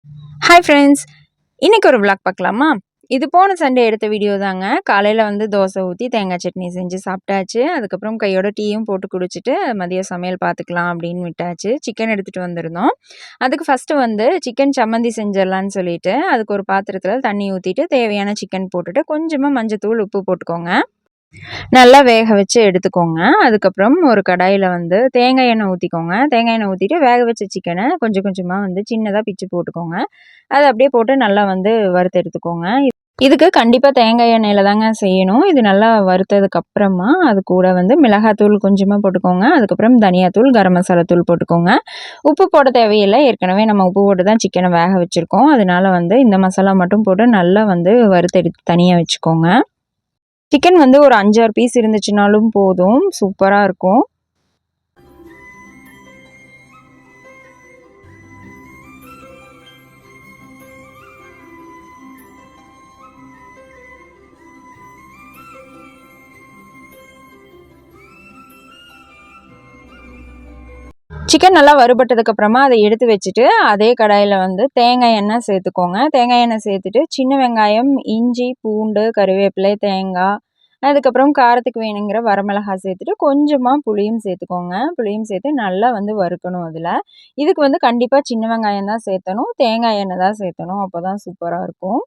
Hi friends! இன்னைக்கு ஒரு vlog பார்க்கலாமா? இது போன சண்டே எடுத்த வீடியோ தாங்க. காலையில வந்து தோசை ஊத்தி தேங்காய் சட்னி செஞ்சு சாப்பிட்டாச்சு. அதுக்கப்புறம் கையோட டீயும் போட்டு குடிச்சிட்டு, மதியம் சமையல் பார்த்துக்கலாம் அப்படின்னு விட்டாச்சு. சிக்கன் எடுத்துட்டு வந்திருந்தோம். அதுக்கு ஃபர்ஸ்ட்டு வந்து சிக்கன் சம்மந்தி செஞ்சிடலான்னு சொல்லிட்டு, அதுக்கு ஒரு பாத்திரத்தில தண்ணி ஊத்திட்டு, தேவையான சிக்கன் போட்டுட்டு, கொஞ்சமா மஞ்சத்தூள், உப்பு போட்டுக்கோங்க. நல்லா வேக வச்சு எடுத்துக்கோங்க. அதுக்கப்புறம் ஒரு கடாயில வந்து தேங்காய் எண்ணெய் ஊத்திக்கோங்க. தேங்காய் எண்ணெய் ஊத்திட்டு வேக வச்ச சிக்கன கொஞ்சம் கொஞ்சமா வந்து சின்னதா பிச்சு போட்டுக்கோங்க. அத அப்படியே போட்டு நல்லா வந்து வறுத்து எடுத்துக்கோங்க. இதுக்கு கண்டிப்பா தேங்காய் எண்ணெயில தாங்க செய்யணும். இது நல்லா வறுத்ததுக்கு அப்புறமா, அது கூட வந்து மிளகாத்தூள் கொஞ்சமா போட்டுக்கோங்க. அதுக்கப்புறம் தனியாத்தூள், கரம் மசாலா தூள் போட்டுக்கோங்க. உப்பு போட தேவையில்ல. ஏற்கனவே நம்ம உப்பு போட்டு தான் சிக்கன வேக வச்சிருக்கோம். அதனால வந்து இந்த மசாலா மட்டும் போட்டு நல்லா வந்து வறுத்து எடுத்து தனியா வச்சுக்கோங்க. சிக்கன் வந்து ஒரு 5, 6 பீஸ் இருந்துச்சுனாலும் போதும். சூப்பரா இருக்கும். சிக்கன் நல்லா வறுபட்டதுக்கு அப்புறமா அதை எடுத்து வச்சுட்டு, அதே கடாயில வந்து தேங்காய் எண்ணெய் சேர்த்துக்கோங்க. தேங்காய் எண்ணெய் சேர்த்துட்டு, சின்ன வெங்காயம், இஞ்சி, பூண்டு, கருவேப்பிலை, தேங்காய், அதுக்கப்புறம் காரத்துக்கு வேணுங்கிற வரமிளகாய் சேர்த்துட்டு, கொஞ்சமா புளியும் சேர்த்துக்கோங்க. புளியும் சேர்த்து நல்லா வந்து வறுக்கணும் அதுல. இதுக்கு வந்து கண்டிப்பா சின்ன வெங்காயம் தான் சேர்த்தணும். தேங்காய் எண்ணெய் தான் சேர்த்தணும். அப்பதான் சூப்பரா இருக்கும்.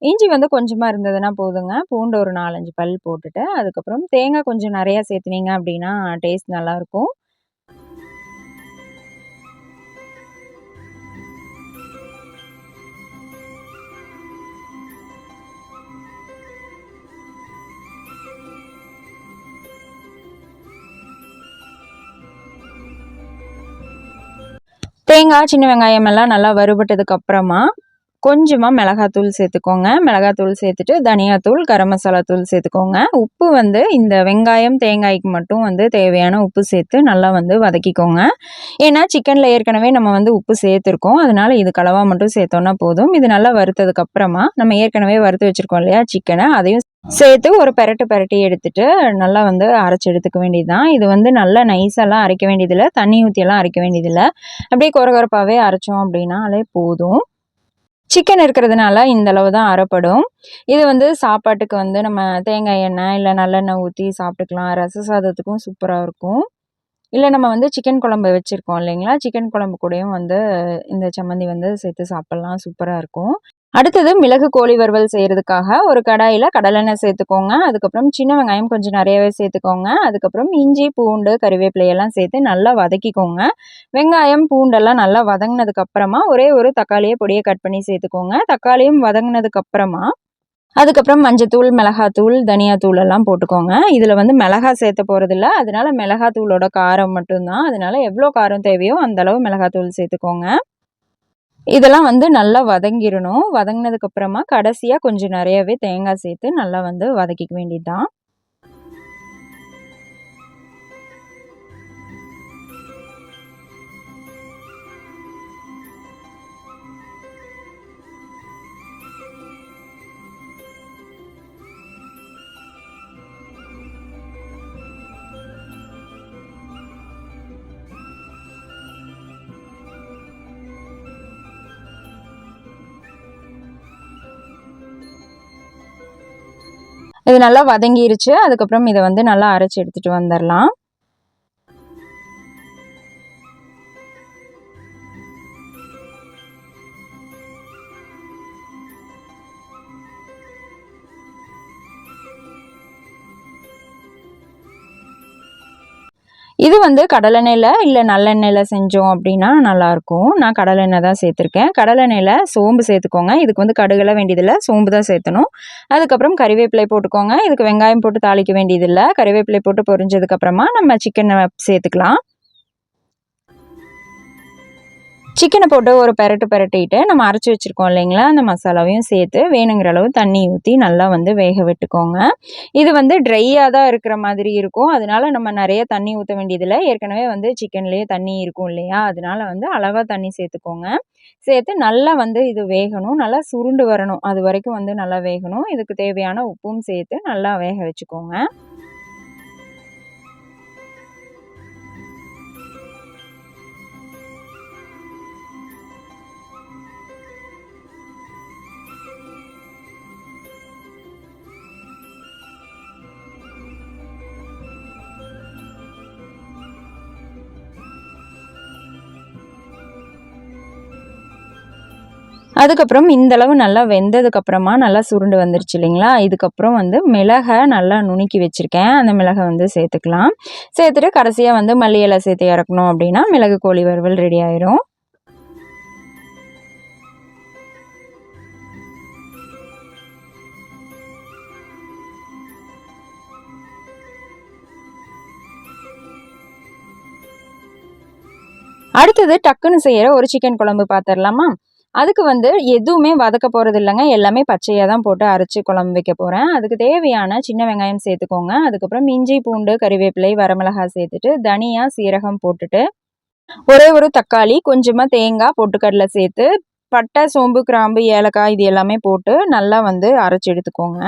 இஞ்சி வந்து கொஞ்சமா இருந்ததுன்னா போதுங்க. பூண்டு ஒரு 4, 5 பல் போட்டுட்டு, அதுக்கப்புறம் தேங்காய் கொஞ்சம் நெறையா சேர்த்துனீங்க அப்படின்னா, டேஸ்ட் நல்லாயிருக்கும். தேங்காய், சின்ன வெங்காயம் எல்லாம் நல்லா வறுபட்டதுக்கு அப்புறமா, கொஞ்சமா மிளகாத்தூள் சேர்த்துக்கோங்க. மிளகாத்தூள் சேர்த்துட்டு, தனியாத்தூள், கரம் மசாலா தூள் சேர்த்துக்கோங்க. உப்பு வந்து இந்த வெங்காயம், தேங்காய்க்கு மட்டும் வந்து தேவையான உப்பு சேர்த்து நல்லா வந்து வதக்கிக்கோங்க. ஏன்னா, சிக்கன்ல ஏற்கனவே நம்ம வந்து உப்பு சேர்த்துருக்கோம். அதனால இதுக்கு அளவா மட்டும் சேர்த்தோம்னா போதும். இது நல்லா வறுத்ததுக்கு அப்புறமா, நம்ம ஏற்கனவே வறுத்து வச்சிருக்கோம் இல்லையா சிக்கன, அதையும் சேர்த்து ஒரு பெரட்டி எடுத்துட்டு, நல்லா வந்து அரைச்சு எடுத்துக்க வேண்டியது தான். இது வந்து நல்லா நைஸாலாம் அரைக்க வேண்டியதில்ல. தண்ணி ஊத்தியெல்லாம் அரைக்க வேண்டியதில்ல. அப்படியே கொரகொரப்பாவே அரைச்சோம் அப்படின்னாலே போதும். சிக்கன் இருக்கிறதுனால இந்த அளவு தான் அரைப்படும். இது வந்து சாப்பாட்டுக்கு வந்து நம்ம தேங்காய் எண்ணெய், இல்ல நல்லெண்ணெய் ஊத்தி சாப்பிட்டுக்கலாம். ரச சாதத்துக்கும் சூப்பரா இருக்கும். இல்ல நம்ம வந்து சிக்கன் குழம்பு வச்சிருக்கோம் இல்லைங்களா? சிக்கன் குழம்பு கூடயும் வந்து இந்த சம்மந்தி வந்து சேர்த்து சாப்பிடலாம். சூப்பரா இருக்கும். அடுத்தது மிளகு கோழி வறுவல் செய்றதுக்காக ஒரு கடாயில கடலெண்ணெய் சேர்த்துக்கோங்க. அதுக்கப்புறம் சின்ன வெங்காயம் கொஞ்சம் நெறையவே சேர்த்துக்கோங்க. அதுக்கப்புறம் இஞ்சி, பூண்டு, கறிவேப்பிலை எல்லாம் சேர்த்து நல்லா வதக்கிக்கோங்க. வெங்காயம், பூண்டெல்லாம் நல்லா வதங்குனதுக்கு அப்புறமா, ஒரே ஒரு தக்காளிய பொடியா கட் பண்ணி சேர்த்துக்கோங்க. தக்காளியும் வதங்குனதுக்கு அப்புறமா, அதுக்கப்புறம் மஞ்சத்தூள், மிளகாத்தூள், தனியாத்தூள் எல்லாம் போட்டுக்கோங்க. இதுல வந்து மிளகா சேர்த்த போறதில்ல. அதனால மிளகாத்தூளோட காரம் மட்டும் தான். அதனால எவ்வளோ காரம் தேவையோ அந்த அளவு மிளகாத்தூள் சேர்த்துக்கோங்க. இதெல்லாம் வந்து நல்லா வதங்கிரணும். வதங்குனதுக்கு அப்புறமா கடைசியா கொஞ்சம் நெறையவே தேங்காய் சேர்த்து நல்லா வந்து வதக்கிக்க வேண்டியது தான். இது நல்லா வதங்கிருச்சு. அதுக்கப்புறம் இத வந்து நல்லா அரைச்சு எடுத்துட்டு வந்துரலாம். இது வந்து கடலெண்ணெயில, இல்ல நல்லெண்ணெயில செஞ்சோம் அப்படின்னா நல்லாயிருக்கும். நான் கடலெண்ணெய் தான் சேர்த்துருக்கேன். கடலெண்ணெயில சோம்பு சேர்த்துக்கோங்க. இதுக்கு வந்து கடுகுலாம் வேண்டியதில்ல. சோம்பு தான் சேர்த்தணும். அதுக்கப்புறம் கறிவேப்பிலை போட்டுக்கோங்க. இதுக்கு வெங்காயம் போட்டு தாளிக்க வேண்டியதில்ல. கறிவேப்பிலை போட்டு பொரிஞ்சதுக்கப்புறமா நம்ம சிக்கன சேர்த்துக்கலாம். சிக்கனை போட்டு ஒரு பெரட்டிட்டு நம்ம அரைச்சி வச்சுருக்கோம் இல்லைங்களா, அந்த மசாலாவையும் சேர்த்து வேணுங்கிற அளவு தண்ணி ஊற்றி நல்லா வந்து வேக விட்டுக்கோங்க. இது வந்து ட்ரையாக தான் இருக்கிற மாதிரி இருக்கும். அதனால நம்ம நிறைய தண்ணி ஊற்ற வேண்டியதில்லை. ஏற்கனவே வந்து சிக்கன்லேயே தண்ணி இருக்கும் இல்லையா, அதனால வந்து அளவாக தண்ணி சேர்த்துக்கோங்க. சேர்த்து நல்லா வந்து இது வேகணும். நல்லா சுருண்டு வரணும். அது வரைக்கும் வந்து நல்லா வேகணும். இதுக்கு தேவையான உப்பும் சேர்த்து நல்லா வேக வச்சுக்கோங்க. அதுக்கப்புறம் இந்தளவு நல்லா வெந்ததுக்கப்புறமா நல்லா சுருண்டு வந்துருச்சு இல்லைங்களா, இதுக்கப்புறம் வந்து மிளகை நல்லா நுணுக்கி வச்சுருக்கேன். அந்த மிளகை வந்து சேர்த்துக்கலாம். சேர்த்துட்டு கடைசியாக வந்து மல்லி இலை சேர்த்து இறக்கணும் அப்படின்னா மிளகு கோழி வறுவல் ரெடி ஆயிரும். அடுத்தது டக்குன்னு செய்கிற ஒரு சிக்கன் குழம்பு பார்த்துடலாமா? அதுக்கு வந்து எதுவுமே வதக்க போகிறது இல்லைங்க. எல்லாமே பச்சையாக தான் போட்டு அரைச்சி குழம்பு வைக்க போகிறேன். அதுக்கு தேவையான சின்ன வெங்காயம் சேர்த்துக்கோங்க. அதுக்கப்புறம் இஞ்சி பூண்டு கறிவேப்பிலை வரமிளகாய் சேர்த்துட்டு தனியா சீரகம் போட்டுட்டு ஒரே ஒரு தக்காளி கொஞ்சமாக தேங்காய் பொட்டுக்கடலை சேர்த்து பட்டை சோம்பு கிராம்பு ஏலக்காய் இது எல்லாமே போட்டு நல்லா வந்து அரைச்சி எடுத்துக்கோங்க.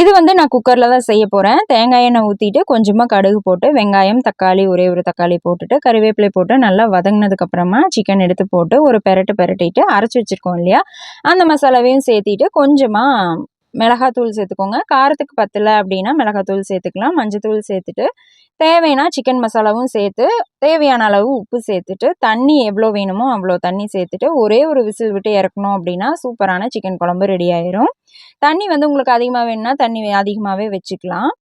இது வந்து நான் குக்கரில் தான் செய்ய போகிறேன். தேங்காய் எண்ணெய் ஊற்றிட்டு கொஞ்சமாக கடுகு போட்டு வெங்காயம் தக்காளி ஒரே ஒரு தக்காளி போட்டுட்டு கறிவேப்பிலை போட்டு நல்லா வதங்கினதுக்கப்புறமா சிக்கன் எடுத்து போட்டு ஒரு பெரட்டிட்டு அரைச்சி வச்சுருக்கோம் இல்லையா, அந்த மசாலாவையும் சேர்த்திட்டு கொஞ்சமாக மிளகாத்தூள் சேர்த்துக்கோங்க. காரத்துக்கு பத்தலை அப்படின்னா மிளகாத்தூள் சேர்த்துக்கலாம். மஞ்சத்தூள் சேர்த்துட்டு தேவைன்னா சிக்கன் மசாலாவும் சேர்த்து தேவையான அளவு உப்பு சேர்த்துட்டு தண்ணி எவ்வளோ வேணுமோ அவ்வளோ தண்ணி சேர்த்துட்டு ஒரே ஒரு விசில் விட்டு இறக்கணும் அப்படின்னா சூப்பரான சிக்கன் குழம்பு ரெடி ஆயிரும். தண்ணி வந்து உங்களுக்கு அதிகமாக வேணும்னா தண்ணி அதிகமாகவே வச்சுக்கலாம்.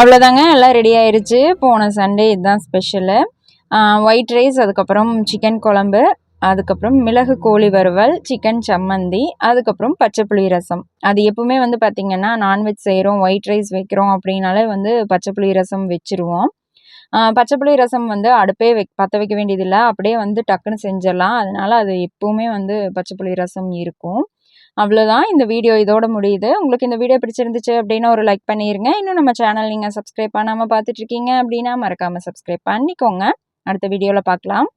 அவ்வளோதாங்க, எல்லாம் ரெடி ஆயிடுச்சு. போன சண்டே இதுதான் ஸ்பெஷலு. ஒயிட் ரைஸ், அதுக்கப்புறம் சிக்கன் குழம்பு, அதுக்கப்புறம் மிளகு கோழி வறுவல், சிக்கன் சம்மந்தி, அதுக்கப்புறம் பச்சை புளி ரசம். அது எப்பவுமே வந்து பார்த்திங்கன்னா நான்வெஜ் செய்கிறோம் ஒயிட் ரைஸ் வைக்கிறோம் அப்படின்னாலே வந்து பச்சை புளி ரசம் வச்சுருவோம். பச்சை புளி ரசம் வந்து அடுப்பே பற்ற வைக்க வேண்டியதில்லை, அப்படியே வந்து டக்குன்னு செஞ்சிடலாம். அதனால் அது எப்போவுமே வந்து பச்சை புளி ரசம் இருக்கும். அவ்வளோதான், இந்த வீடியோ இதோட முடியுது. உங்களுக்கு இந்த வீடியோ பிடிச்சிருந்துச்சு அப்படின்னா ஒரு லைக் பண்ணிடுங்க. இன்னும் நம்ம சேனல் நீங்கள் சப்ஸ்கிரைப் பண்ணாமல் பார்த்துட்ருக்கீங்க அப்படின்னா மறக்காமல் சப்ஸ்கிரைப் பண்ணிக்கோங்க. அடுத்த வீடியோவில் பார்க்கலாம்.